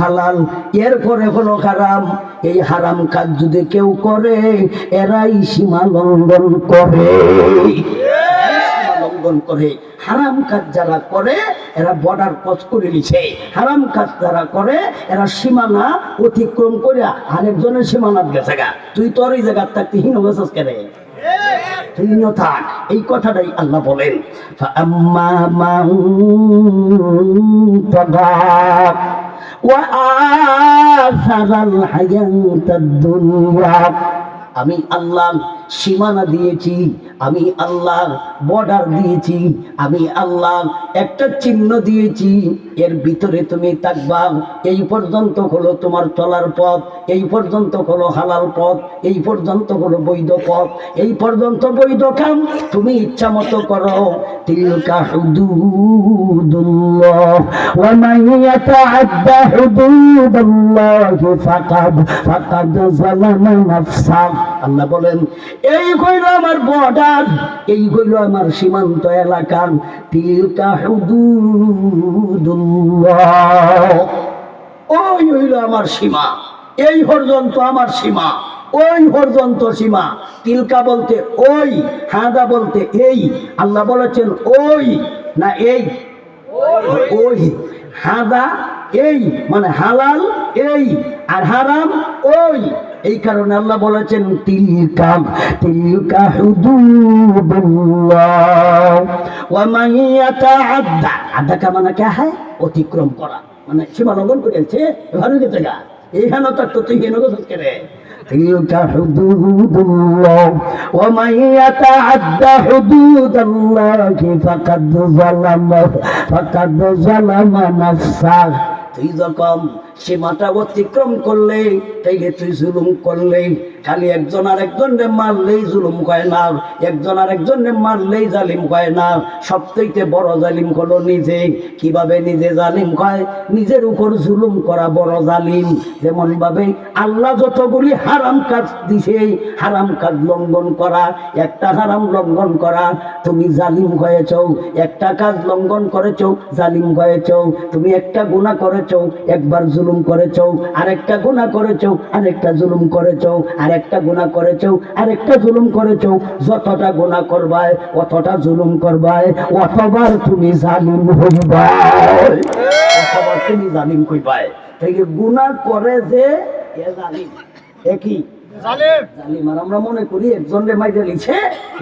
হালাল, এরপরে হলো হারাম। এই হারাম কাজ যদি কেউ করে এরাই সীমা লঙ্ঘন করে। লঙ্ঘন করে হারাম কাজ যারা করে এরা বর্ডার ক্রস করে নিছে। হারাম কাজ যারা করে এরা সীমানা অতিক্রম করে আরেকজনের সীমানা গেছে গা। তুই তোর এই জায়গার থাকতে হীন গেছিস কেন? হীন থাক, এই কথাটাই আল্লাহ বলেন। ফাআম্মা মান তাগা ওয়া আসারাল হায়াতাদ দুনিয়া। আমি আল্লাহ সীমানা দিয়েছি, আমি আল্লাহ বর্ডার দিয়েছি, আমি আল্লাহ একটা চিহ্ন দিয়েছি, এর ভিতরে তুমি থাকবা। এই পর্যন্ত হলো তোমার চলার পথ, এই পর্যন্ত হলো হালাল পথ, এই পর্যন্ত হলো বৈধ পথ, এই পর্যন্ত বৈধ কাম তুমি ইচ্ছা মতো করো। তিলকা হুদুদুল্লাহ ওয়া মান ইয়াতাআদ্দা হুদুদাল্লাহি ফাকাদ যালামা নাফসা। আল্লাহ বলেন এই হইল আমার বর্ডার, এই হইল আমার সীমান্ত এলাকা। তিলকা হুদুদুল্লাহ, ওই হইল আমার সীমা, এই পর্যন্ত আমার সীমা, ওই পর্যন্ত সীমা। তিলকা বলতে ওই, হাদা বলতে এই। আল্লাহ বলেছেন ওই না এই, ওই। হাদা এই মানে হালাল এই, আর হারাম ওই। এই কারণে আল্লাহ বলেছেন তিলকা তিলকা হুদুদুল্লাহ ওয়া মান ইয়াতাআদ্দা। আদ্দা কা মানে কে হয়? অতিক্রম করা, মানে সীমা লঙ্ঘন করেছে। ভালো গেছে গা, এইখানে তো তুই কেন গেছিস কেরে? তিলকা হুদুদুল্লাহ ওয়া মান ইয়াতাআদ্দা হুদুদাল্লাহি ফাকাদ যালামা নাফসা। তুই যখন সীমাটা অতিক্রম করলে তাইলে তুই জুলুম করলে। খালি একজন আর একজনকে মারলেই জুলুম কয় না, একজন আর একজনকে মারলেই জালিম কয় না। সবথেকে বড় জালিম হলো নিজে। কিভাবে নিজে জালিম কয়? নিজের উপর জুলুম করা বড় জালিম। যেমন ভাবে আল্লাহ যতগুলি হারাম কাজ দিছে, হারাম কাজ লঙ্ঘন করা, একটা হারাম লঙ্ঘন করা, তুমি জালিম হয়েছ। একটা কাজ লঙ্ঘন করেছ, জালিম হয়েছ। তুমি একটা গুনাহ করেছ, একবার জুলুম করেছ, আরেকটা গুনাহ করেছ, আরেকটা জুলুম করেছ, আরেকটা গুনাহ করেছ, আরেকটা জুলুম করেছ। যতটা গুনাহ করবায় অতটা জুলুম করবায়, অতবার তুমি জালিম হইবাই, অতবার তুমি জালিম হইবাই। তাই গুনাহ করে যে এ জালিম, একই জালিম। আর আমরা মনে করি একজনের মাইরে লিছে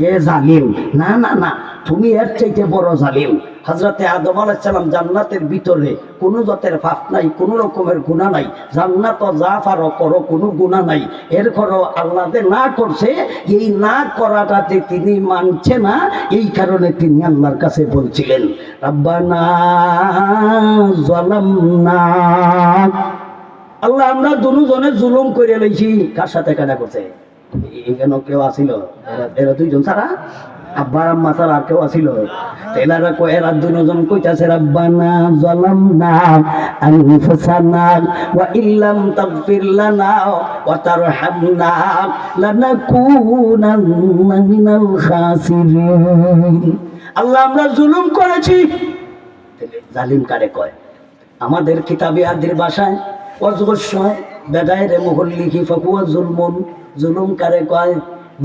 এ জালিম। না না না, তুমি এর চাইতে বড় জালিম। হযরতে আদম আলাইহিস সালাম জান্নাতের ভিতরে কোনো জাতের পাপ নাই, কোনো রকমের গুনাহ নাই। জান্নাত যা পারো করো, কোনো গুনাহ নাই। এর করো আল্লাহ যে না করছে, এই না করাটাতে তিনি মানছে না। এই কারণে তিনি আল্লাহর কাছে বলছিলেন রাব্বানা যালামনা। আল্লাহ আমরা দুজনে জুলুম করে লইছি। কার সাথে কাটা করছে? এখানে কেউ আসিল? এরা দুইজন ছাড়া, আব্বা আম্মা ছাড়া আর কেউ আসিল? এনারা এরা দুজন কইতাছে রাব্বানা যালামনা আনফুসানা ওয়া ইল্লাম তাগফির লানা ওয়া তারহামনা লানাকুনান্না মিনাল খাসিরিন। আল্লাহ আমরা জুলুম করেছি। জালিম কারে কয়? আমাদের কিতাবে আদির ভাষায় অজগর বেদায়ের মুহল্লিকি ফাকুয়া জুলমুন। জুলুম কারে কয়?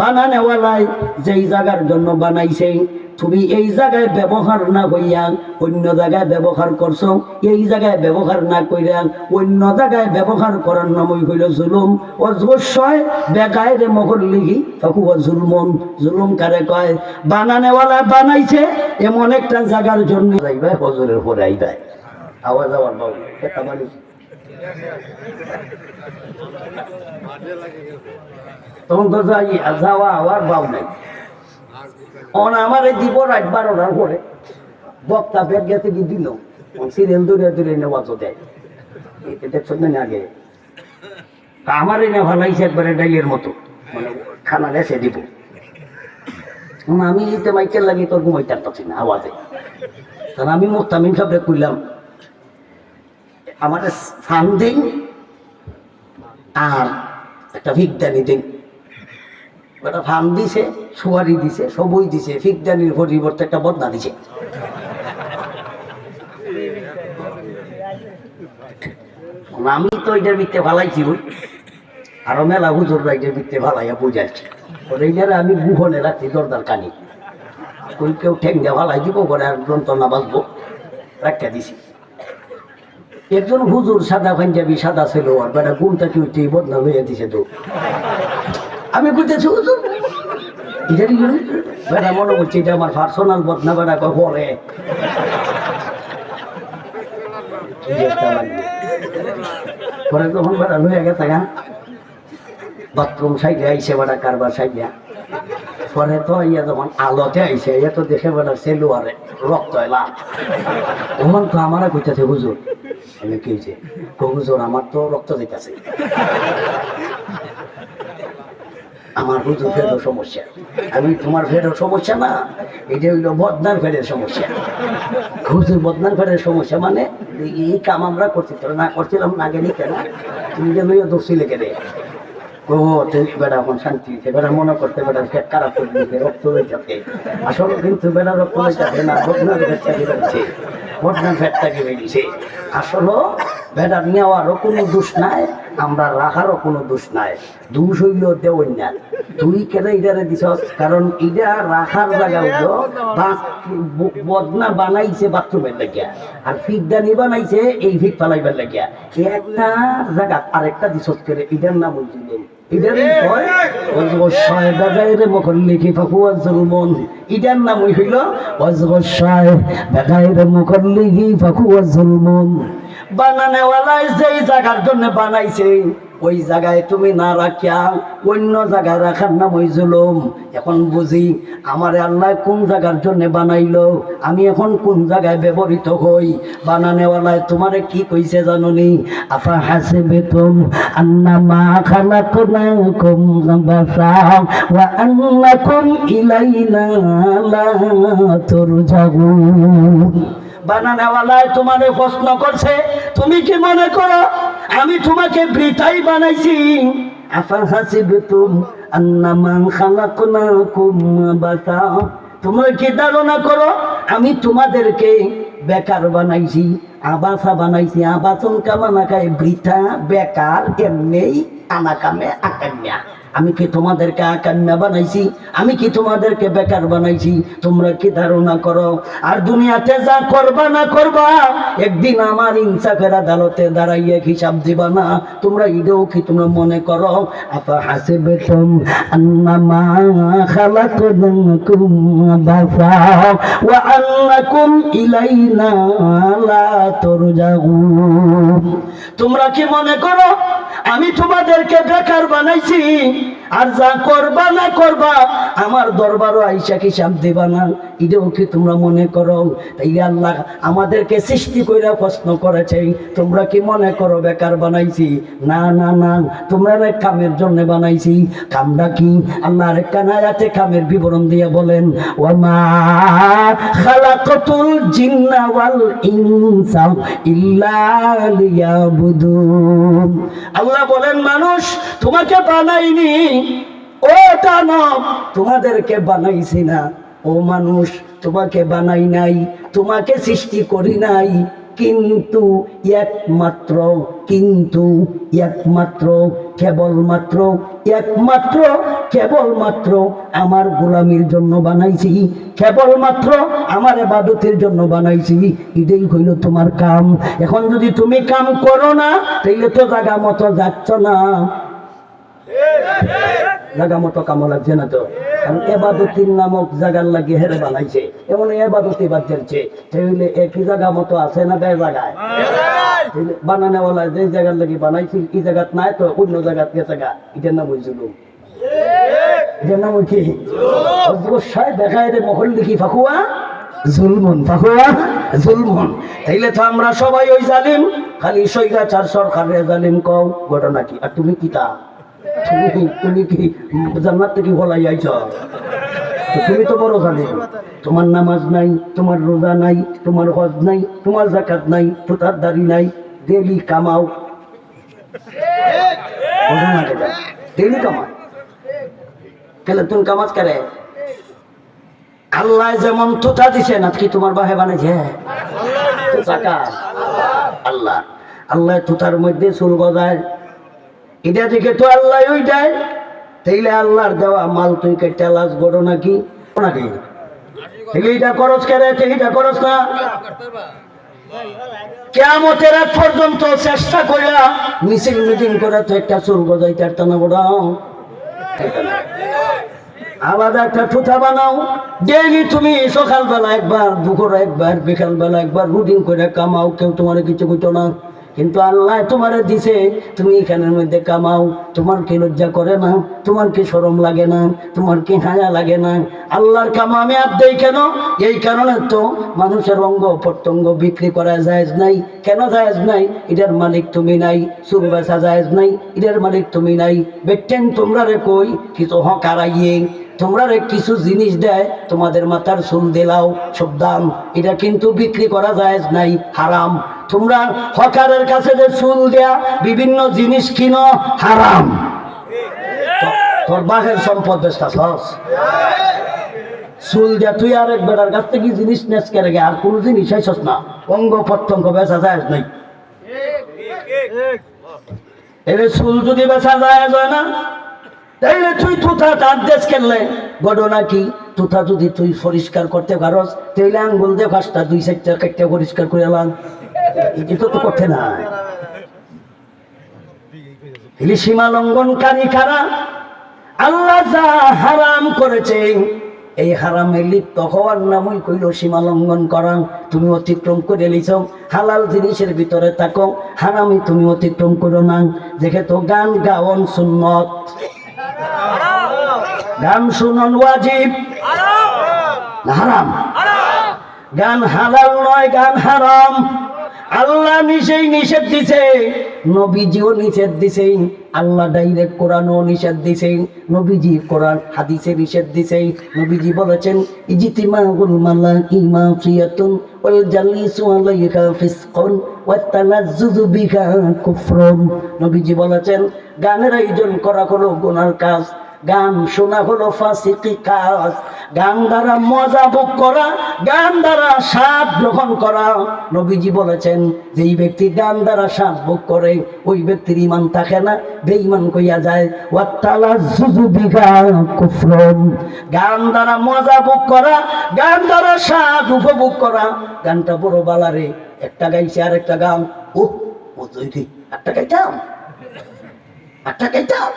বানানেওয়ালাই যেই জায়গার জন্য বানাইছে, তুমি এই জায়গায় ব্যবহার না কইয়া অন্য জায়গায় ব্যবহার করছো। এই জায়গায় ব্যবহার না কইরা অন্য জায়গায় ব্যবহার করার নামই হইল জুলুম। অজগর বেগায়ের মুহল্লিকি ফাকুয়া জুলমুন। জুলুম কারে কয়? বানানেওয়ালা বানাইছে এমন একটা জায়গার জন্য যাইবাই হজরের পরে আইবাই। আওয়াজ আওয়াজ বাবু একটা বাড়ি তখন তো যাই যাওয়া আওয়ার বাউ নাই। আমার এই দিব রাত 12টার পরে বক্তা ব্যাগ গেছে কি দিল সিরিয়াল দূরে দূরে নেওয়া তো দেয়। দেখছো না আগে আমার এই নেওয়া লাগছে একবারে ডাইলের মতো, মানে খানা রেসে দিব। আমি এতে মাইকেল লাগি তোর ঘুমাইতে পারছি না আওয়াজে। কারণ আমি মোস্তামিন সাহেবরে কইলাম আমার ফান দিন আর একটা ভিকদানি দিন। ওটা ফান দিছে, সুয়ারি দিছে, সবই দিছে, ভিকদানির পরিবর্তে একটা বদনা দিছে। আমি তো এটার ভিত্তে ভালাইছি ওই আরো মেলা হুজুররা এটার ভিত্তে ভালাইয়া বুঝাচ্ছি এইটারে আমি গুহনে রাখছি দরদার কানি ওই কেউ ঠেং দিয়ে ভালাই দিব করে আর যন্ত্রণা বাঁচবো রাখতে দিছি একজন হুজুর সাদা পাঞ্জাবি সাদা ছিল আর বেটা ঘুমটা কি উঠে বদনাম হয়ে দিছে তো আমি বুঝতেছি হুজুর এটারই বেটা মনে করছি এটা আমার পার্সোনাল বদনা বেটা পরে পরে তখন বেটা লইয়া গেছে গা বাথরুম সাইডে আইসে বেটা কারবার সাইডে পরে তো ইয়া যখন আলোতে আইসে ইয়া তো দেখে বেটা সেলু আর রক্ত এলাম তখন তো আমারা কইতেছে হুজুর আমি কি হয়েছে হুজুর আমার তো রক্ত দিতেছে আমার হুজুর ফেরো সমস্যা আমি তোমার ফেরো সমস্যা না এটা হইলো বদনার ফেরের সমস্যা হুজুর বদনার ফেরের সমস্যা মানে এই কাম আমরা করছি তোরা না করছিলাম না গেলি কেন তুমি যে লইয়া দোষী লেগে রে ও তুই বেড়া এখন শান্তি বেড়া মনে করতে বেড়া ফেট খারাপ করে দিতে রক্ত লইটাতে আসলে কিন্তু বেড়া রক্ত লইটাতে না বদনার ফেটটাকে বেড়েছে বদনার ফেটটাকে বেরিয়েছে আসলে বেড়া নেওয়ারও কোনো দোষ নাই আমরা রাখারও কোনো দোষ নাই দোষ হইল দেওয়ার তুই কেন ইটারে দিছ কারণ এটা রাখার জায়গা হইল বদনা বানাইছে বাথরুমের লাগিয়া আর ফিকদানি বানাইছে এই ফিক ফালাইবার লাগিয়া একটা জায়গা আরেকটা দিছ করে এটার নাম বলছিল ইটার নাম হইল বানানেওয়ালাই যেই জায়গার জন্য বানাইছে ওই জায়গায় তুমি না রাখিয়া অন্য জায়গায় রাখার নাম ওই জুলুম এখন বুঝি আমার আল্লাহ কোন জায়গার জন্য বানাইলো আমি এখন কোন জায়গায় ব্যবহৃত হই বানানেওয়ালায় তোমারে কি কইছে জানোনি আফা হাসিবিতুম আন্নামা খালাকনাকুম বাসা ওয়া আন্নাকুম ইলাইনা লা তুরজাউন বানানেওয়ালায় তোমারে প্রশ্ন করছে তুমি কি মনে করো আমি তোমাকে বৃথাই বানাইছি আফা হাসিবতুম আন্নামা খালাকনাকুম বাসা তোমরা কি ধারণা করো আমি তোমাদেরকে বেকার বানাইছি আবাসা বানাইছি আবাসন কামানা খায় বৃথা বেকার এমনি আনাকামে আকান্যা আমি কি তোমাদেরকে আকান্যা বানাইছি আমি কি তোমাদেরকে বেকার বানাইছি তোমরা কি ধারণা করো আর দুনিয়াতে যা করবা না করবা একদিন আমার ইনসাফের আদালতে দাঁড়াইয়া হিসাব দিবা না তোমরা এটাও কি তোমরা মনে করো আফা হাসিবতুম আন্নামা খালাকনাকুম বাসা ওয়া আন্নাকুম ইলাইনা লা তুরজাউন তোমরা কি মনে করো আমি তোমাদেরকে বেকার বানাইছি আর যা করবা না করবা আমার দরবারও আইসা কি হিসাব দিবা না এটাও কি তোমরা মনে করো তাই আল্লাহ আমাদেরকে সৃষ্টি কইরা প্রশ্ন করেছে তোমরা কি মনে করো বেকার বানাইছি না না না তোমরা কামের জন্য বানাইছি কামটা কি আল্লাহ আরেকটা আয়াতে কামের বিবরণ দিয়ে বলেন ওয়ামা খালাকাতুল জিন্না ওয়াল ইনসা ইল্লা লিয়াবুদুন আল্লাহ বলেন মানুষ তোমাকে বানাইনি ও দানব তোমাদেরকে বানাইছি না ও মানুষ তোমাকে বানাই নাই তোমাকে সৃষ্টি করি নাই কিন্তু কেবলমাত্র আমার গোলামির জন্য বানাইছি কেবলমাত্র আমার ইবাদতের জন্য বানাইছি এটাই হইল তোমার কাম এখন যদি তুমি কাম করো না তাইলে তো জায়গা মতো যাচ্ছ না জায়গা মতো কামো লাগছে না তো কারণ এবাদতির নামক জায়গার লাগিয়ে হেরে বানাইছে এমন এবাদতি বাদ যাচ্ছে তাহলে একই জায়গা মতো আছে না বে জায়গায় বানানেওয়ালা যে জায়গার লাগি বানাইছি এই জায়গাত নাই তো অন্য জায়গাত গেছে গা এটার নাম হয়েছিল এটার নাম কি দেখায় রে মহল দেখি ফাকুয়া জুলমন তাইলে তো আমরা সবাই ওই জালিম খালি স্বৈরাচার সরকারের জালিম কও ঘটনা কি আর তুমি কি তা তুমি কি জান্নাত থেকে বলাই আইছ তুমি তো বড় জালিম তোমার নামাজ নাই তোমার রোজা নাই তোমার হজ নাই তোমার যাকাত নাই তোতার দাড়ি নাই ডেলি কামাও ডেলি কামাও তাহলে তুমি কামাজ করে আল্লাহ যেমন তোতা দিছে না কি তোমার বাহে বানাইছে আল্লাহ আল্লাহ তুতার মধ্যে চুল গজায়, এটা দেখে তো আল্লাহ ওই দেয়। তাইলে আল্লাহর দেওয়া মাল তুই কেটে লাশ গড়ো নাকি নাকি এইটা খরচ করে, এইটা খরচ না। কিয়ামতের আগ পর্যন্ত চেষ্টা কইরা মিছিল মিটিং করে তো একটা চুল গজাইতে পারত না বড়। আলাদা একটা ঠুথা বানাও, ডেইলি তুমি সকালবেলা একবার, দুপুরে একবার, বিকালবেলা একবার রুটিন করে কামাও, কেউ তোমার কিছু কইতো না। কিন্তু আল্লাহ তোমারে দিছে, তুমি এখানের মধ্যে কামাও, তোমার কি লজ্জা করে না? তোমার কি শরম লাগে না? তোমার কি হায়া লাগে না? আল্লাহর কামা আমি আর দেই কেন? এই কারণে তো মানুষের অঙ্গ প্রত্যঙ্গ বিক্রি করা জায়েজ নাই। কেন জায়েজ নাই? এটার মালিক তুমি নাই। চুল বেচা জায়েজ নাই, এটার মালিক তুমি নাই। বেটেন তোমরা রে কই কিছু হকারাইয়ে তোমরা কিছু জিনিস দেয়, তোমাদের মাথার চুল দিলাও সব দাম, এটা কিন্তু বিক্রি করা জায়েজ নাই, হারাম। তোমরা হকারের কাছে যে চুল দেয়া বিভিন্ন জিনিস কিনো, হারাম। তোর বাহের সম্পদ বেচতাছস, চুল দেয়া তুই আর এক বেটার কাছ থেকে জিনিস নেস করে গে, আর কোন জিনিস আইছস না। অঙ্গ প্রত্যঙ্গ বেচা জায়েজ নাই। এর চুল যদি বেচা জায়েজ হয় না, তাইলে তুই তুথা তার দেশ খেললে ঘটনা কি? তুথা যদি তুই পরিষ্কার করতে পারস, তাইলে আঙ্গুল দিয়ে ফাঁসটা 2-4টা কেটে পরিষ্কার করে এলাম, এটা তো করতে না। সীমা লঙ্ঘনকারী কারা? আল্লাহ যা হারাম করেছে, এই হারামে লিপ্ত হওয়ার নামই কইল সীমা লঙ্ঘন করা। তুমি অতিক্রম করে লিছ, হালাল জিনিসের ভিতরে থাকো, হারামি তুমি অতিক্রম করো না। যেহেতু গান গাওন সুন্নত, গান শুনন ওয়াজিব, হারাম। গান হালাল নয়, গান হারাম। আল্লাহ নিজেই নিষেধ দিছে, নবীজিও নিষেধ দিছে। আল্লাহ ডাইরেক্ট কোরআনও নিষেধ দিছে, নবীজি কোরআন হাদিসে নিষেধ দিছে। নবীজি বলেছেন ইজতিমাউল মালাকি মাফিয়াতুন ওয়াল জালিসু আলাইহা ফিসকুন ওয়াত তালাজ্জুযু বিহা কুফরুন। নবীজি বলেছেন গানের আয়োজন করা হলো গুনার কাজ, গান শোনা হলো ফাসিকি কাজ। গান দ্বারা মজা ভোগ করা, গান দ্বারা স্বাদ গ্রহণ করা। নবীজি বলেছেন যেই ব্যক্তি গান দ্বারা স্বাদ ভোগ করে, ওই ব্যক্তির ঈমান থাকে না, বেঈমান কইয়া যায়। ওয়াতালাজ্জুযু বিহা কুফরুন। গান দ্বারা মজা ভোগ করা, গান দ্বারা স্বাদ উপভোগ করা। গানটা বড় বালারে, একটা গাইছে আর একটা গান, ও বুঝলি একটা গাইতাম, একটা গাইতাম,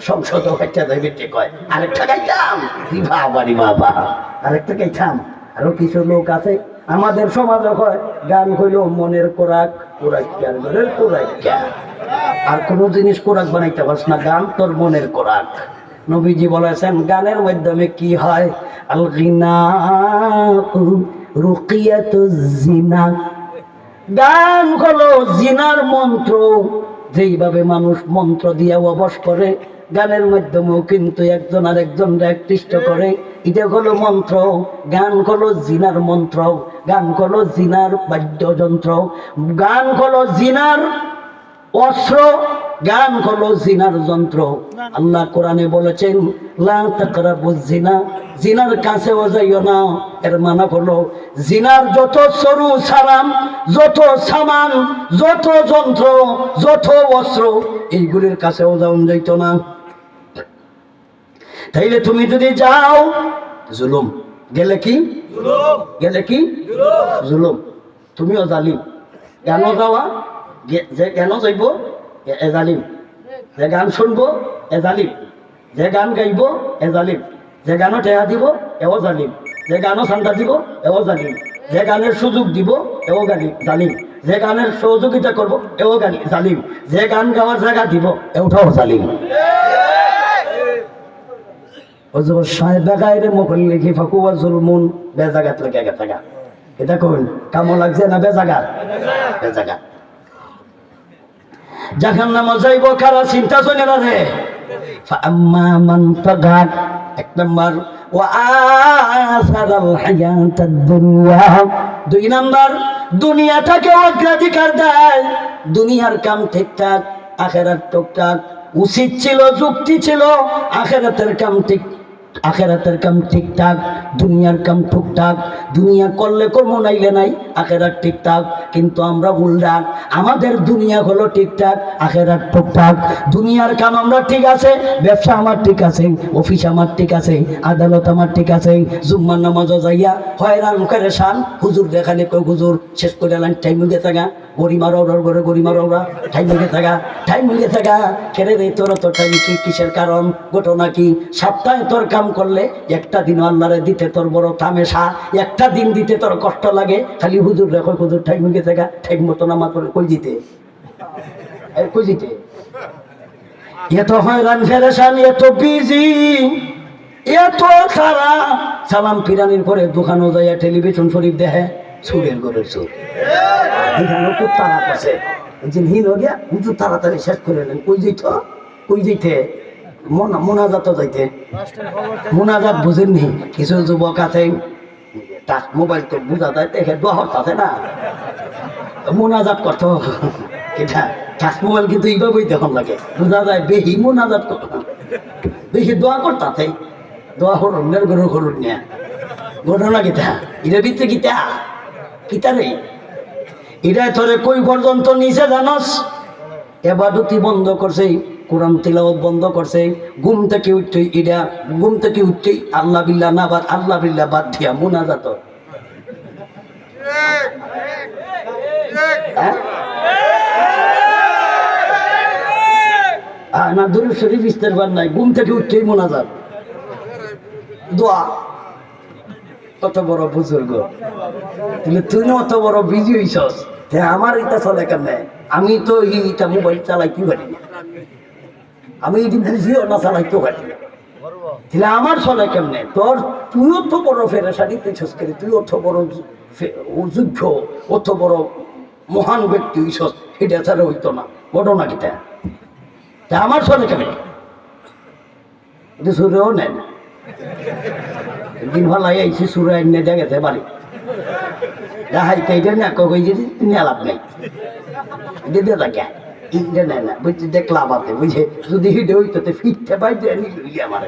সংসদ একটা দেবে কয় আরেকটা গাইতাম, বাবারি বাবা আরেকটা গাইতাম। আরো কিছু লোক আছে আমাদের সমাজে কয় গান হইল মনের কোরাক, কোরাক্যার ঘরের কোরাক্যা। আর কোনো জিনিস কোরাক বানাইতে পারছ না, গান তোর মনের কোরাক। নবীজি বলেছেন গানের মাধ্যমে কি হয়? আল গিনা রুকিয়াতুজ জিনা। গান হলো জিনার মন্ত্র। যেইভাবে মানুষ মন্ত্র দিয়ে অবশ করে, গানের মাধ্যমেও কিন্তু একজন আর একজনকে আকৃষ্ট করে। এটা হলো মন্ত্র। গান হলো জিনার মন্ত্র, গান হলো জিনার বাদ্যযন্ত্র, গান হলো জিনার অস্ত্র, গান হলো জিনার যন্ত্র। আল্লাহ কোরআনে বলেছেন লা তাকরাবুজ জিনা, জিনার কাছেও যাইও না। এর মানে হলো জিনার যত সরু সারাম, যত সামান, যত যন্ত্র, যত অস্ত্র, এইগুলির কাছেও যাওন যাইতো না। তাইলে তুমি যদি যাও, জুলুম গেলে কি গেলে কি জুলুম, তুমিও জালিম। কেন যাওয়া? যে কেন যাইব এ জালিম, যে গান শুনবো এ জালিম, যে গান গাইব এ জালিম, যে গানও টেয়া দিব এও জালিম, যে গানও চান্দা দিব এও জালিম, যে গানের সুযোগ দিব এও জালিম, যে গানের সহযোগিতা করব এও জালিম, যে গান গাওয়ার জায়গা দিব এওটাও জালিম। এটা কোন কামো লাগছে না? বেজাগাত, বেজাগাত। জাহান্নামে যাইব কারা? চিন্তা চলে না রে। ফাআম্মা মান তাগা, এক নাম্বার, ওয়া আসারাল হায়াতাদ দুনিয়া, দুই নাম্বার দুনিয়াটাকে অগ্রাধিকার দেয়। দুনিয়ার কাম ঠিকঠাক, আখিরাত টুকটাক। উচিত ছিল, যুক্তি ছিল আখিরাতের কাম ঠিক আখেরাতের কাম ঠিকঠাক, দুনিয়ার কাম টুকটাক। দুনিয়া করলে কর্ম নাইলে নাই, আখেরাত ঠিকঠাক। কিন্তু আমরা উল্টা, আমাদের দুনিয়া হলো ঠিকঠাক, আখেরাত টুকটাক। দুনিয়ার কাম আমরা ঠিক আছে, ব্যবসা আমার ঠিক আছে, অফিস আমার ঠিক আছে, আদালত আমার ঠিক আছে, জুম্মার নামাজও যাইয়া হয়রান পেরেশান। হুজুর দেখালে কই হুজুর শেষ করে এলেন, টাইম হয়ে থাকা গরিমার ওর ঘরে গরিমার ওরা টাইম হয়ে থাকা, টাইম হয়ে থাকা। কেড়ে রে তোর তো টাইম কি, কিসের কারণ, ঘটনা কি? সপ্তাহে তোর কাম করলে একটা দিন আল্লাহরে দিতে তোর বড় তামেশা, একটা দিন দিতে তোর কষ্ট লাগে। খালি হুজুর দেখো হুজুর টাইম হয়ে থাকা, টাইম মতো নামাজ পড়ে কই দিতে, কই দিতে। এত হয়রান ফেরেশান, এত বিজি, এত সারা। সালাম ফিরানির পরে দোকানও যাইয়া টেলিভিশন শরীফ দেখে, সুরের ঘরের সুর। এখানে খুব তারা আছে, যে হিল গিয়া হুজুর তাড়াতাড়ি শেষ করে নেন। কই যেত, কই যেতে, মোনাজাত যাইতে। মোনাজাত বুঝেননি? কিছু যুবক আছে, টাচ মোবাইল তো বুঝা যায়, দেখে দোয়া হচ্ছে না, মোনাজাত করতো। এটা টাচ মোবাইল কিন্তু এইভাবেই দেখুন লাগে, বুঝা যায় বেশি মোনাজাত করতো, বেশি দোয়া করতে। দোয়া হরুন গরু হরুন নিয়ে ঘটনা কিতা, এটা ভিতরে কিতা কিতা রে। এটা তোরে কই পর্যন্ত নিচে জানস? এবাদতি বন্ধ করছে, কোরআন তিলাওয়াত বন্ধ করছে, ঘুম থেকে উঠতে, এটা ঘুম থেকে উঠতেই আল্লাহ বিল্লাহ না বাদ, আল্লাহ বিল্লাহ বাদ দিয়া মুনাজাত। না দুরূদ শরীফ ইস্তেগফার নাই, ঘুম থেকে উঠতেই মুনাজাত দোয়া। কত বড় বুজুর্গ, তুই না অত বড় বিজি হইছস, আমার এটা চলে কেমনে? আমি তো এইটা মোবাইল চালাইতে পারি না, আমি এটি বুঝিও না, চালাইতেও পারি না, তাহলে আমার চলে কেমনে? তোর তুইও তো বড় ফেরেশানি পেছস করে, তুই অত বড় যোগ্য, অত বড় মহান ব্যক্তি হইছস, এটা ছাড়া হইতো না। ঘটনা কিটা, তা আমার চলে কেমনে? এটা সুরেও নেন দিন ভালাই আইসি, সুরে এনে দেখেছে বাড়ি দেখাইতে, এটা না কই যদি নিয়ে লাভ নেই, এটা দিয়ে থাকে ইটা নেয় না, বুঝছি দেখলাম আছে, বুঝে যদি হিটে হইতো ফিরতে পাইতে নিয়ে আমার।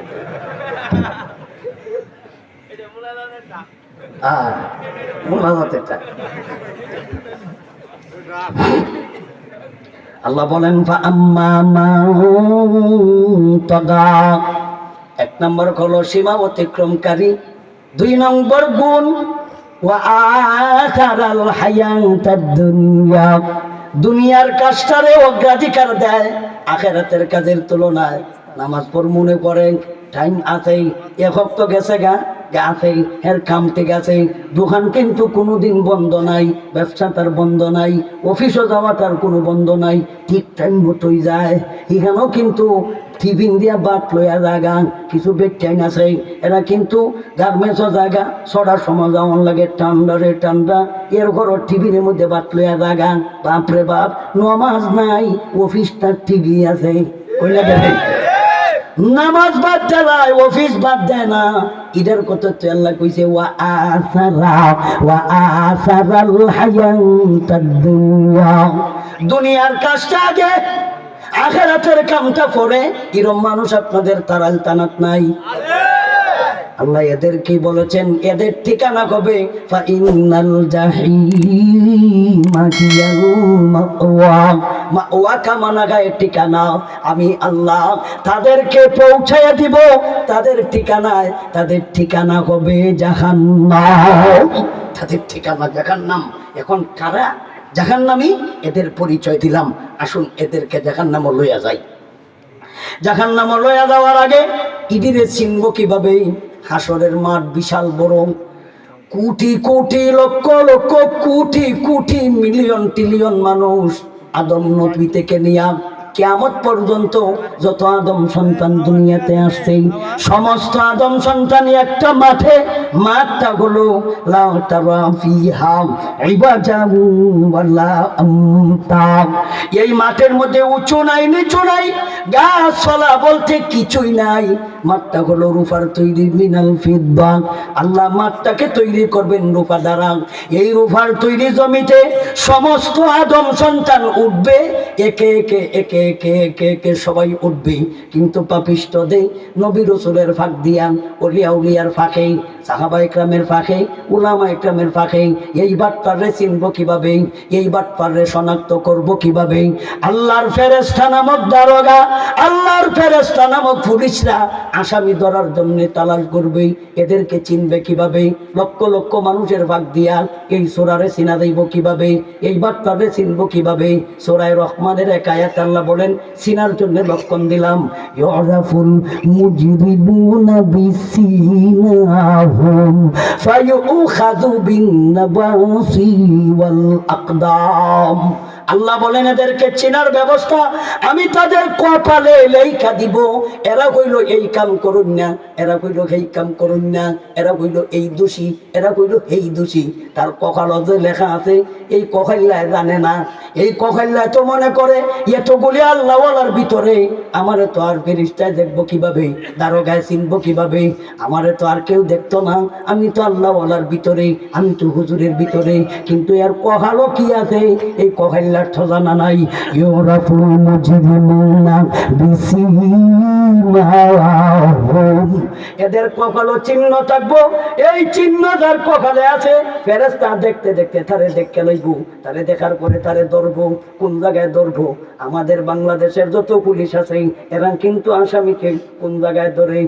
হ্যাঁ মোনাজাতেরটা আল্লাহ বলেন এক নম্বর হলো সীমা অতিক্রমকারী, দুই নম্বর গুণ দুনিয়ার কাজটারে অগ্রাধিকার দেয় আখেরাতের কাজের তুলনায়। নামাজ পড় মনে করেন টাইম আছেই, এক হপ্তাহ গেছে গা আছে, এর কাম ঠিক আছে, দোকান কিন্তু কোনোদিন বন্ধ নাই, ব্যবসা তার বন্ধ নাই, অফিসও যাওয়া তার কোনো বন্ধ নাই, ঠিক টাইম মতোই যায়। এখানেও কিন্তু টিফিন দিয়া বাদ লইয়া জায়গা, কিছু ব্যক্তি আছে এরা কিন্তু গার্মেন্টসও জায়গা, ছটার সময় যাওয়ান লাগে, ঠান্ডা রে ঠান্ডা, এর ঘর টিফিনের মধ্যে বাদ লইয়া জায়গা। বাপরে বাপ, নামাজ নাই, অফিসটা ঠিকই আছে, ওই লাগে নামাজ বাদ দেয়, অফিস বাদ দেয় না। ইদার কথা তো আল্লাহ কইছে দুনিয়ার কাজটা আগে, আখিরাতের কামটা পরে। এরকম মানুষ আপনাদের তারাল তানাত নাই। আল্লাহ এদের কি বলেছেন? এদের ঠিকানা কবে? ফাইনাল জাহিমা হিয়াল মাওয়া, মাওয়া কামানা গায়ে ঠিকানা। আমি আল্লাহ তাদেরকে পৌঁছায়া দিব তাদের ঠিকানায়। তাদের ঠিকানা হবে জাহান্নাম, তাদের ঠিকানা জাহান্নাম। এখন কারা জাহান্নামী? এদের পরিচয় দিলাম, আসুন এদেরকে জাহান্নামে লইয়া যাই। জাহান্নামে লইয়া যাওয়ার আগে ইদিরে চিনব কিভাবে? হাসরের মাঠ বিশাল বড়, কোটি কোটি লক্ষ লক্ষ কোটি কোটি মিলিয়ন ট্রিলিয়ন মানুষ আদম নবী থেকে নিয়া কিয়ামত পর্যন্ত যত আদম সন্তান দুনিয়াতে আসছে, সমস্ত আদম সন্তান একটা মাঠে। মাঠটা হলো লা তারা ফিহা ইবাজাম ওয়ালা আমতা। এই মাঠের মধ্যে উঁচু নাই নিচু নাই, গাছপালা বলতে কিছুই নাই। মাঠটা হলো রূপার তৈরি, মিনাল ফিদ্দা, আল্লাহ মাঠটাকে তৈরি করবেন রূপা দ্বারা। এই রূপার তৈরি জমিতে সমস্ত আদম সন্তান উঠবে, একে একে একে একে একে একে সবাই উঠবে। কিন্তু পাপিষ্ঠদের নবী রাসূলের ফাঁক দিয়া, ওলিয়া উলিয়ার ফাঁকে, সাহাবা ইকরামের ফাঁকে, উলামা ইকরামের ফাঁকে এই বাটপারে চিনব কিভাবে, এই বাটপারে শনাক্ত করব কিভাবে? আল্লাহর ফেরেশতা নামক দারোগা, আল্লাহর ফেরেশতা নামক পুলিশরা আসামি ধরার জন্য তালাশ করবে। এদেরকে চিনবে কিভাবে? লক্ষ লক্ষ মানুষের ভাগ দিয়া এই সূরারে চিনা যাইব কিভাবে? এই বাটপারে চিনব কিভাবে? সূরা রহমানের এক আয়াত আল্লাহ বলেন চিনার জন্য লক্ষণ দিলাম, ইউরাফুল মুজরিমুনা বিসিমাহুম ফায়ুখাযু বিন-নাবাসি ওয়াল আকদাম। আল্লাহ বলেন এদেরকে চেনার ব্যবস্থা আমি তাদের কপালে লেখা দিব। এরা কইল এই কাম করুন না, এরা কইল এই কাম করুন না, এরা কইল এই দোষী, এরা কইল এই দোষী। তার কপালে লেখা আছে, এই কপাল্লায় জানে না। এই কপাল্লায় তো মনে করে এতগুলি আল্লাহওয়ালার ভিতরে আমারে তো আর ফেরেশতায় দেখবো কিভাবে, দারোগায় চিনবো কিভাবে? আমারে তো আর কেউ দেখতো না, আমি তো আল্লাহওয়ালার ভিতরে, আমি তো হুজুরের ভিতরে। কিন্তু এর কপালও কি আছে এই কপাল্লার তো জানা নাই। ইউরাফুল মুজরিমুনা বিসিমাহুম, এদের কপালও চিহ্ন থাকবো। এই চিহ্ন যার কপালে আছে ফেরেশতা দেখতে দেখতে তারে দেখতে লইবো, তারে দেখার পরে তারে ধরবো। কোন জায়গায় ধরবো? আমাদের বাংলাদেশের যত পুলিশ আছে এরা কিন্তু আসামিকে কোন জায়গায় ধরে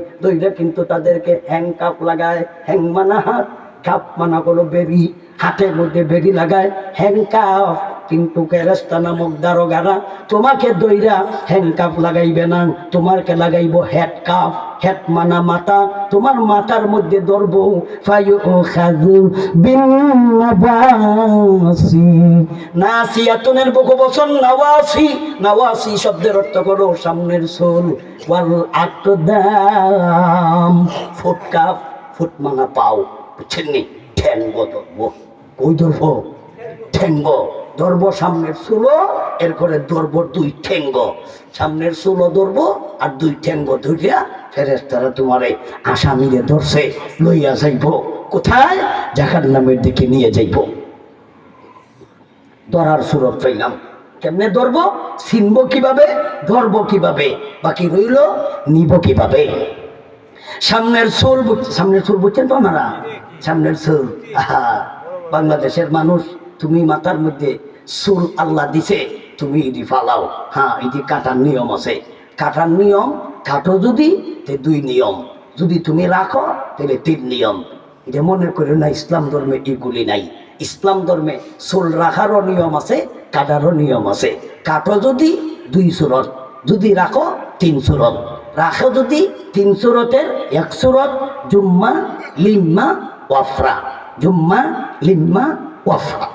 কিন্তু তাদেরকে হ্যাং কাপ লাগায়। হ্যাং মানা হাত, কাপ মানা হলো বেরি, হাতের মধ্যে বেরি লাগায়, হ্যাং কাপ। কিন্তু ফেরেশতা নামক দারোগারা তোমাকে দইরা হ্যাং কাপ লাগাইবে না, তোমারকে লাগাইবো হেড কাপ। হেড মানা মাথা, তোমার মাথার মধ্যে ধরবো। ফায়ুখাযু বিন-নাবাসি, নাসিয়াতুনের বহু বচন নাওয়াসি। নাওয়াসি শব্দের অর্থ হলো সামনের চুল। ওয়াল আকদাম, ফুট কাপ, ফুট মানা পাও, বুঝছেন নি? ঠ্যাঙ্গ ধরবো। কই ধরবো? ঠ্যাঙ্গ ধরবো, সামনের চুলো, এরপরে ধরবো দুই ঠ্যাঙ্গ। সামনের চুলো ধরবো আর দুই ঠ্যাঙ্গ ধরিয়া ফেরেশতারা তোমারে আসামিরে ধরছে লইয়া যাইব কোথায়? জাহান্নামের দিকে নিয়ে যাইব। ধরার সুরত পাইলাম, কেমনে ধরবো? চিনবো কিভাবে? ধরবো কিভাবে? বাকি রইল নিব কিভাবে? সামনের চুল, সামনের চুল বুঝছেন তো আপনারা? সামনের চুল, আহা, বাংলাদেশের মানুষ, তুমি মাথার মধ্যে চুল আল্লাহ দিছে, তুমি ইদি ফালাও। হ্যাঁ, ইদি কাটার নিয়ম আছে। কাটার নিয়ম, কাটো যদি তে দুই নিয়ম, যদি তুমি রাখো তাহলে তিন নিয়ম। এটা মনে করো না ইসলাম ধর্মে এগুলি নাই। ইসলাম ধর্মে চুল রাখারও নিয়ম আছে, কাটারও নিয়ম আছে। কাটো যদি দুই সুরত, যদি রাখো তিন সুরত। রাখো যদি তিন সুরতের এক সুরত জুম্মা লিম্মা ওয়াফরা, জুম্মা লিম্মা ওয়াফরা।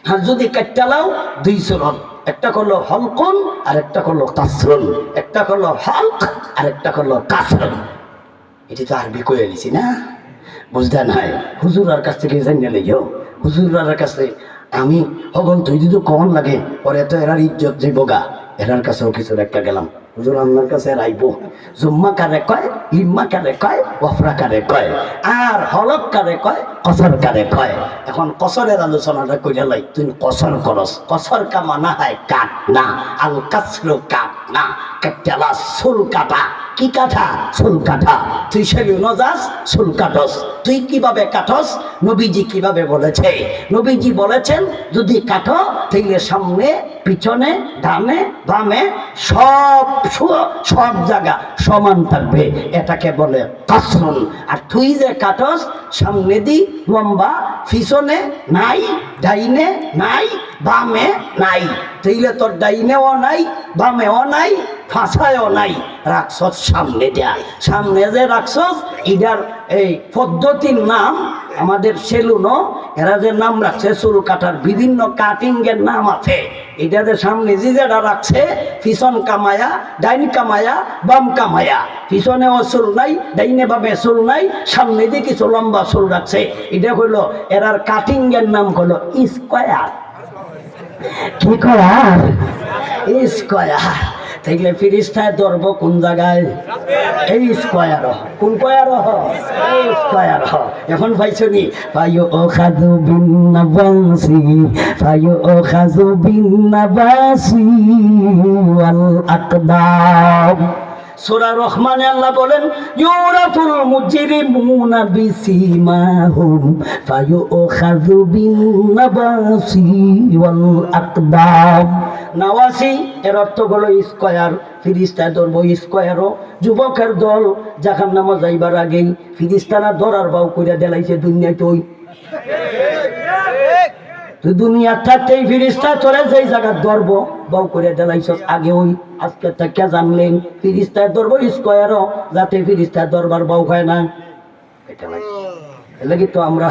আর যদি কাট্টালাও দুই সুরত, একটা করলো হলকুন আর একটা করলো কাসরুন, একটা করলো হলক আর একটা করলো কাসরুন। এটি তো আরবি কয়ে নিছি না, বুঝতে নাই। হুজুরার কাছ থেকে জানিয়ে লইও, হুজুরার কাছে আমি হগল তুই যদি কখন লাগে পরে তো এরার ইজ্জত যাইব গা। এরার কাছেও কিছু একটা গেলাম, হুজুর আপনার কাছে রাইব। জুম্মা কারে কয়, লিম্মা কারে কয়, ওয়াফরা কারে কয়, আর হলক কারে কয়, কসর কারে কয়। এখন কসরের আলোচনাটা কইরা লাই। তুই কসর করস, কসর কামা না হয় কাট না, আল কাসরু কাট না, কাটালা চুল কাটা। কি কাটা? চুল কাটা। তুই সেলুনও যাস, চুল কাটস। তুই কিভাবে কাটস? নবীজি কিভাবে বলেছে? নবীজি বলেছেন যদি কাটো তাইলে সামনে পিছনে ডানে বামে সব সব জায়গা সমান থাকবে, এটাকে বলে কাসরুন। আর তুই যে কাটস সামনে দি লম্বা, পিছনে নাই, ডাইনে নাই, বামে নাই, তাইলে তোর ডাইনেও নাই, বামেও নাই, ফাঁসায়ও নাই, রাখছস সামনে দেয়া। সামনে যে রাখছস ইটার এই পদ্ধতির নাম আমাদের সেলুনও এরা যে নাম রাখছে, চুল কাটার বিভিন্ন কাটিং এর নাম আছে। এটা যে সামনে যেটা রাখছে, পিছন কামায়া, ডাইন কামায়া, বাম কামায়া, পিছনেও চুল নাই, ডাইনে বামে চুল নাই, সামনে দিয়ে কিছু লম্বা চুল রাখছে। এটা হইলো এরার কাটিং এর নাম হলো স্কোয়ার। কি করার? স্কোয়ার। তাইলে ফিরিস্তায় ধরবো কোন জায়গায়? এই স্কয়ার। কোন স্কয়ার? এই স্কয়ার। এখন পাইছো নি? ফায়ু ও খাজু বিন নাবাসি, ফায়ু ও খাজু বিন নাবাসি ওয়াল আকদাম। সূরা রহমানে আল্লাহ বলেন ইউরাফুল মুজরিমুনা বিসিমাহুম ফায়ুখাযু বিন নাবাসি ওয়াল আকদাম। নাওয়াসি এর অর্থ হলো স্কয়ার। ফিরিস্তা ধরবো স্কয়ারও। যুবকের দল জাহান্নামে যাইবার আগেই ফিরিস্তারা ধরার বাউ কইরা দেলাইছে দুনিয়ায়। তো দুনিয়া থাকতেই ফিরিস্তা চলে যেই জায়গা ধরবো বাউ করে দেলাইছ আগে। ওই আজকে থেকে জানলেন ফিরিস্তায় ধরবো স্কয়ারও, যাতে ফিরিস্তায় দরবার বাউ হয় না। এটা লাগি তো আমরা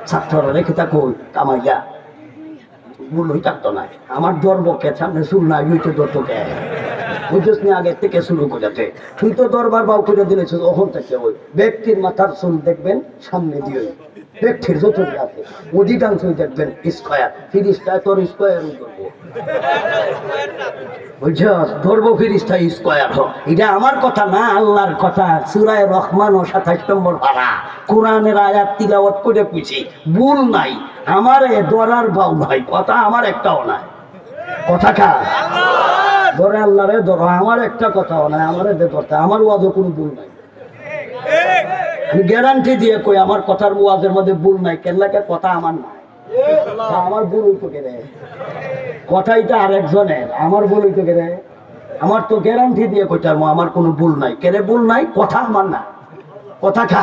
ছাত্ররা রেখে থাকো কামাইয়া ভুল হই থাকতো না। আমার ধরবো কে সামনে শুল না ওইটা ধরতো কে বুঝছিস না? আগে থেকে শুরু করেছে তুই তো দরবার বাউ করে দিলেছ। ওখান থেকে ওই ব্যক্তির মাথার চুল দেখবেন সামনে দিয়ে ব্যক্তির যত আছে অধিকাংশই দেখবেন স্কয়ার। ফিরিস্তায় তোর স্কয়ারই করবো, বুঝছ? ধরবো ফিরিস্তায় স্কয়ার। এটা আমার কথা না, আল্লাহর কথা। সূরা রহমান ও 27 নম্বর পারা কোরআনের আয়াত তিলাওয়াত করে কইছি। ভুল নাই, আমারে ধরার ভাও নাই, কথা আমার একটাও নাই। কথা কা ধরে আল্লাহরে ধরো, আমার একটা কথাও নাই। আমারে ধরতে আমার ওয়াজে কোনো ভুল নাই। আমি গ্যারান্টি দিয়ে কই আমার কথার ওয়াজের মধ্যে ভুল নাই। কেন লাগে? কথা আমার নাই। আমার ভুল হইতো কেন? কথাই তো আরেকজনের, আমার ভুল হইতো কেন? আমার তো গ্যারান্টি দিয়ে কইতার আমার কোনো ভুল নাই। কেন ভুল নাই? কথা আমার না। কথা খা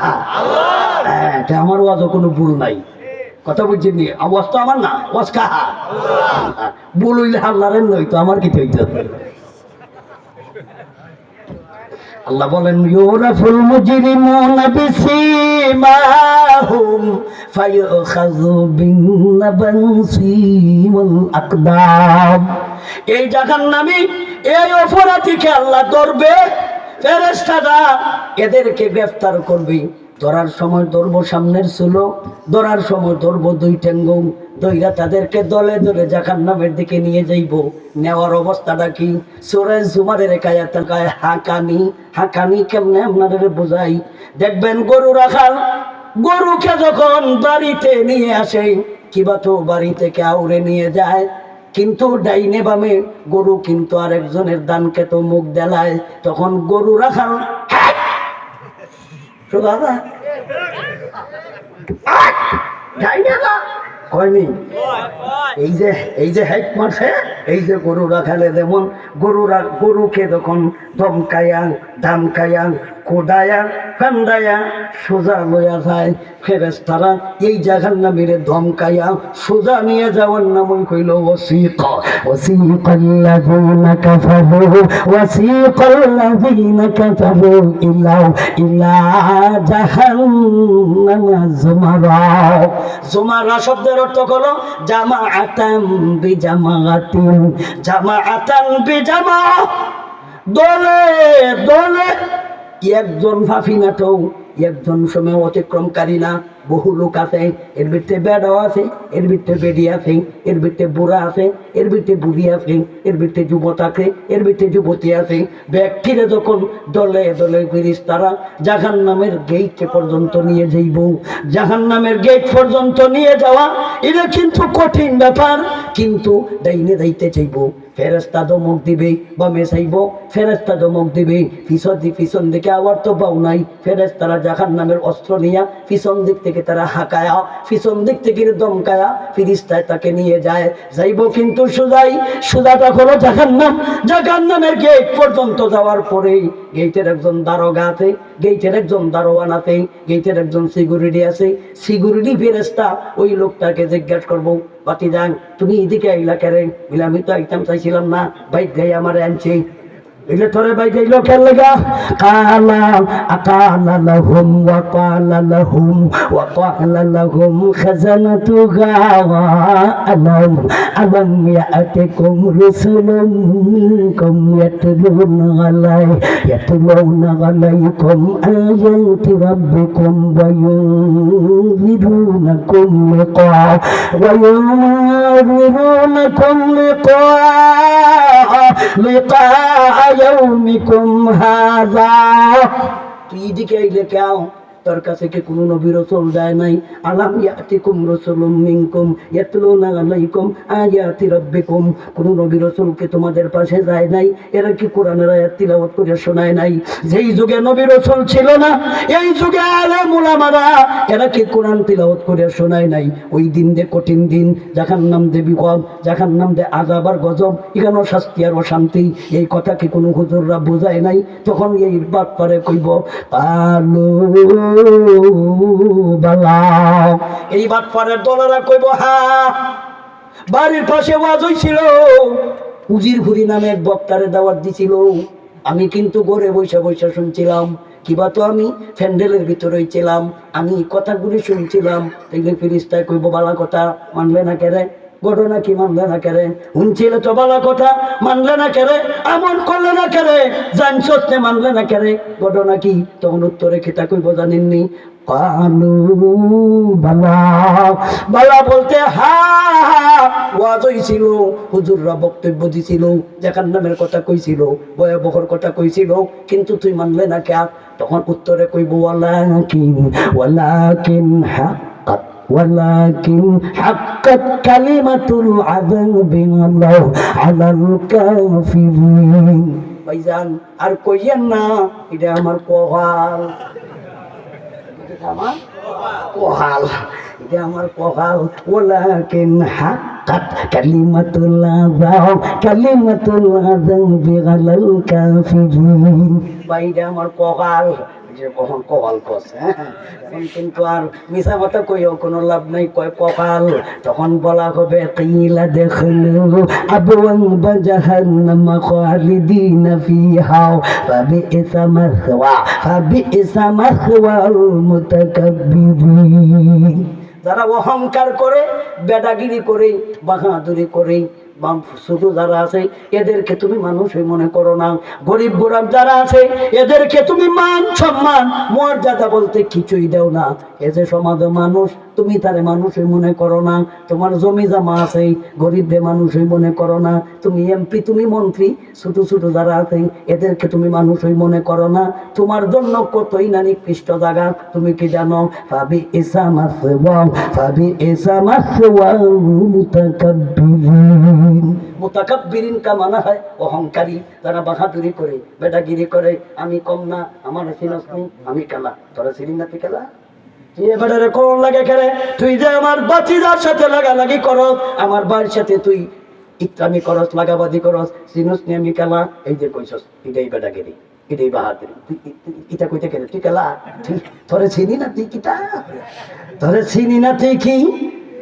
হ্যাঁ, আমার ওয়াজে কোনো ভুল নাই। কথা বুঝছেন? আওয়াজ তো আমার না, ওয়াজ কাহা? ভুল হইলে আল্লাহরের নইতো, আমার কি হইতো? আল্লাহ বলেন ইউরাফুল মুজরিমুনা বিসিমাহুম ফায়ুখাযু বিন নাবাসি ওয়াল আকদাম। এই জাহান্নামী এই অপরাধীকে আল্লাহ ধরবে, ফেরেশতারা এদেরকে গ্রেফতার করবে। ধরার সময় ধরবো সামনের চুলো, ধরার সময় ধরবো দুই ঠ্যাঙ্গো, দইরা তাদেরকে দলে দলে জাহান্নামের দিকে নিয়ে যাইব। নেওয়ার অবস্থাটা কি? সূরা জুমারের আয়াত কায় হাকানি। হাকানি কেমনে আপনাদের বোঝাই? দেখবেন গরু রাখাল গরুকে যখন বাড়িতে নিয়ে আসে, কিবা তো বাড়ি থেকে আউরে নিয়ে যায়, কিন্তু ডাইনে বামে গরু কিন্তু আরেকজনের দানকে তো মুখ দেলায়। তখন গরু রাখাল হয়নি? এই যে হাইট মারছে, এই যে গরু রাখালে যেমন গরুকে যখন ধমকায়া ধামকায়া কোদায়া কান্দায়া সোজা লইয়া যায়, ফেরেশতারা এই জাহান্নামীর ধমকায়া সোজা নিয়ে যাওয়ার নামই কইল ওয়াসিকা। ওয়াসিকাল্লাযীনা কাফারু ওয়াসিকাল্লাযীনা কাফারু ইলা জাহান্নামা যুমারা। যুমারা শব্দের অর্থ হলো জামাআতান বিজামাআতিন। জামাআতান বিজামা, দলে দলে। একজন ফাফি না তো একজন সময় অতিক্রমকারী না, বহু লোক আছে। এর ভিতরে বেড়াও আছে, এর ভিতরে বেড়ি আছে, এর ভিতরে বুড়া আছে, এর ভিতরে বুড়ি আছে, এর ভিতরে যুবক আছে, এর ভিতরে যুবতী আছে। ব্যক্তিরা যখন দলে দলে ফেরেশতারা জাহান্নামের গেট পর্যন্ত নিয়ে যাইব। জাহান্নামের গেট পর্যন্ত নিয়ে যাওয়া এটা কিন্তু কঠিন ব্যাপার, কিন্তু ডাইনে যাইতে চাইব, ফেরেশতা ধমক দিবে, বামে চাইব, ফেরেশতা ধমক দিবে, পিছন দিকে আবার তো পাও নাই। ফেরেশতারা জাহান্নামের অস্ত্র নিয়ে পিছন দিক থেকে তারা হাঁকায়া, পিছন দিক থেকে দমকায়া ফিরিস্তায় তাকে নিয়ে যায়। যাইব কিন্তু সোজাটা হলো জাহান্নাম। জাহান্নামের গেট পর্যন্ত যাওয়ার পরে গেটের একজন দারোগা আছে, গেটের একজন দারোয়ান আছে, গেটের একজন সিকিউরিটি আছে। সিকিউরিটি ফেরেশতা ওই লোকটাকে জিজ্ঞাসা করবো, বাতি যান তুমি এদিকে আইলা কেরে? বলে আমি তো আইতাম চাইছিলাম না, বাইক গাই আমার আনছি। এগুলো তোরে বাইক গাইলো কেন লেগা? কালা আকালা লাহুম ওয়া ক্বালা লাহুম খাজানাতুহা আলাম ইয়াতিকুম রুসুলুম মিনকুম ইয়াতলুনা আলাইকুম আয়াতি রাব্বিকুম ওয়া ينذرونكم لقاء লিকা ইয়াউমিকুম হাযা তুই এদিকে আইলে কেউ তোর কাছে কি কোনো নবী রাসূল যায় নাই আলাম ইয়াতিকুম রাসূলুম মিনকুম ইয়াতলুনা আলাইকুম আয়াতি রাব্বিকুম কোন নবী রাসূল কি তোমাদের পাশে যায় নাই এরা কি কোরআনের আয়াত তিলাওয়াত করে শোনায় নাই যেই যুগে নবী রাসূল ছিল না এই যুগে আলেম উলামারা এরা কি কোরআন তিলাওয়াত করে শোনায় নাই ওই দিন দে কঠিন দিন জাহান্নাম দে বিপদ জাহান্নাম দে আযাব আর গজব এখানে শাস্তি আর অশান্তি এই কথা কি কোনো হুজুররা বোঝায় নাই তখন এই বাত করে কইব আলো বালা এই বাত পরের দলেরা কইব হ্যাঁ বাড়ির পাশে ওয়াজ হইছিল উজির ঘুরি নামে এক বক্তারে দাওয়াত দিছিল আমি কিন্তু ঘরে বসে বসে শুনছিলাম কিবা তো আমি ফ্যান্ডেলের ভিতরে ছিলাম আমি কথাগুলি শুনছিলাম তাইলে ফিরিস্তায় কইব বালা কথা মানলে না কেরে ঘটনা কি মানলে না কেরে শুনছিলে তো বালা কথা মানলে না কেরে এমন করলে না কেরে জানছস নে মানলে না কেরে ঘটনা কি তখন উত্তরে খেতা কইব জানেননি কালু বালা বালা বলতে হা ওয়াজ হইছিল হুজুররা বক্তব্য দিছিল জাহান্নামের কথা কইছিল ভয়াবহর কথা কইছিল কিন্তু তুই মানলে না কে তখন উত্তরে কইব ওয়ালাকিন হাক্কাত ولكن حقت كلمة العذاب على الكافرين ভাইজান আর কইয়েন না এটা আমার কপাল আমার কপাল এটা আমার কপাল ওয়ালাকিন হাক্কাত কালিমাতুল আযাব আলাল কাফিরিন ভাইরা আমার কপাল যে কখন কপাল কষে কিন্তু আর মিশা কথা কইও কোনো লাভ নাই কয় কপাল তখন বলা হবে কিলা দেখলু আবওয়াব জাহান্নাম খালিদিনা ফিহা ফাবিইসা মাসওয়াল মুতাকাব্বিরিন যারা অহংকার করে বেদাগিরি করে বাহাদুরি করে ছোট যারা আছে এদেরকে তুমি মানুষই মনে করো না গরিব গোরাম যারা আছে এদেরকে তুমি মান সম্মান মর্যাদা বলতে কিছুই দাও না এ যে সমাজে মানুষ তুমি তারে মানুষই মনে করো না তোমার জমি জামা আছে গরিবদের মানুষই মনে করো না তুমি এমপি তুমি মন্ত্রী ছোট ছোট যারা আছে এদেরকে তুমি মানুষই মনে করো না তোমার জন্য কতই না নিকৃষ্ট জায়গা তুমি কি জানো মুতাকাব্বিরিন কা মানা হয় অহংকারী যারা বাহাদুরি করে বেটাগিরি করে আমি কম না আমার চিনস নেই আমি খেলা তোরা চিনি না তুই খেলা এবারে কোন লাগে খেলে তুই যে আমার বাচিদার সাথে লাগালাগি করস আমার বাড়ির সাথে তুই ইত্রামি করস লাগাবাদি করস চিনস নি আমি খেলা এই যে কইছস এটাই বেটাগিরি এটাই বাহাদুরি তুই ইটা কইতে খেলে তুই খেলা তোরে চিনি না তুই কিটা তোরে চিনি না তুই কি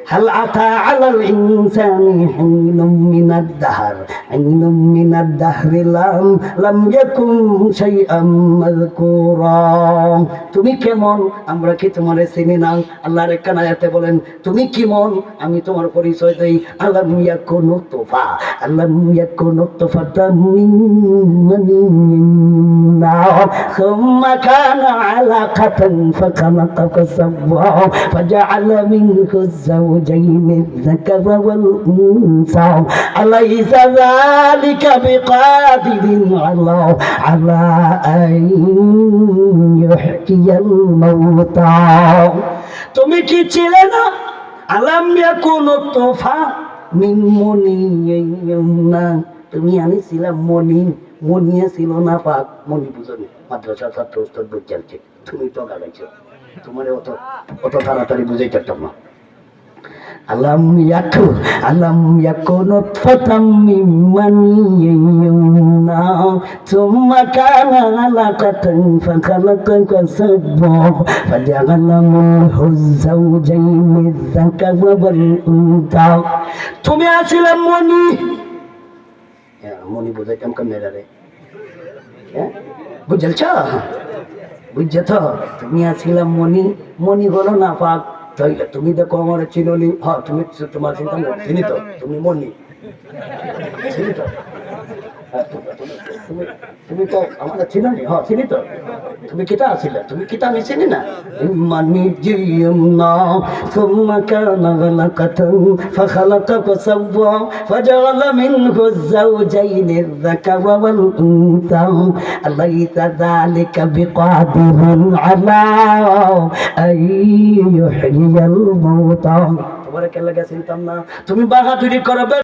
هل أتى على الإنسان حين من الدهر لم يكن شيئا مذكورا তুমি কেমন আমরা কি তোমারে চিনি না আল্লাহর এক আয়াতে বলেন তুমি কেমন আমি তোমার পরিচয় দেই আলাম ইয়াকুনু তুফাতাম মিন মানিয়্যিন সুম্মা কানা আলাকাতান ফাখালাকা ফাসাওয়া ফাজআলা মিনহু الزوجين الذكر والأنثى أليس ذلك بقادر على أن يحيي الموتى তুমি কি ছিলে না আলাম ইয়াকুনু তুফা মিন মনিয়্যিন তুমি আনিছিলাম মনিয়ে ছিল না পাক মনি বুঝনি মাদ্রাসা ছাত্র উস্তাদ বুঝাচ্ছে তুমি তো গাইছো তোমারে অত তাড়াতাড়ি বুঝাইতে পারতাম না আলাম ইয়াকু নুতফাতাম মিন মানিয়্যিন সুম্মা কানা আলাকাতান ফাখালাকা ফাসাওয়া ফাজআলা মিনহু যাওজাইনি যাকারা ওয়াল উনসা তুমি আছিলাম মনি বুঝাইতাম কেমনে রে বুঝছ তুমি আছিলাম মনি হলো না পাক তাইলে তুমি দেখো আমার চিনলি হ্যাঁ তুমি তোমার চিন্তা চিনি তো তুমি মনি চিনি তো তুমি তুমি তো আমাদের ছিল নি, হ্যাঁ চিনি তো। তুমি কিতা আছিলে, তুমি কিতা আমি চিনি না। ইম্মানি জিয়ুমনা সুম্মা কানা গালাকাতান ফাখালাকা ফাসাওয়া ফাজাআলা মিনহু যাওজাইনি الذكر والأنثى أليس ذلك بقادر على أن يحيي الموتى। তোমার কেন চিন্তাম না, তুমি বাহাদুরি করবে।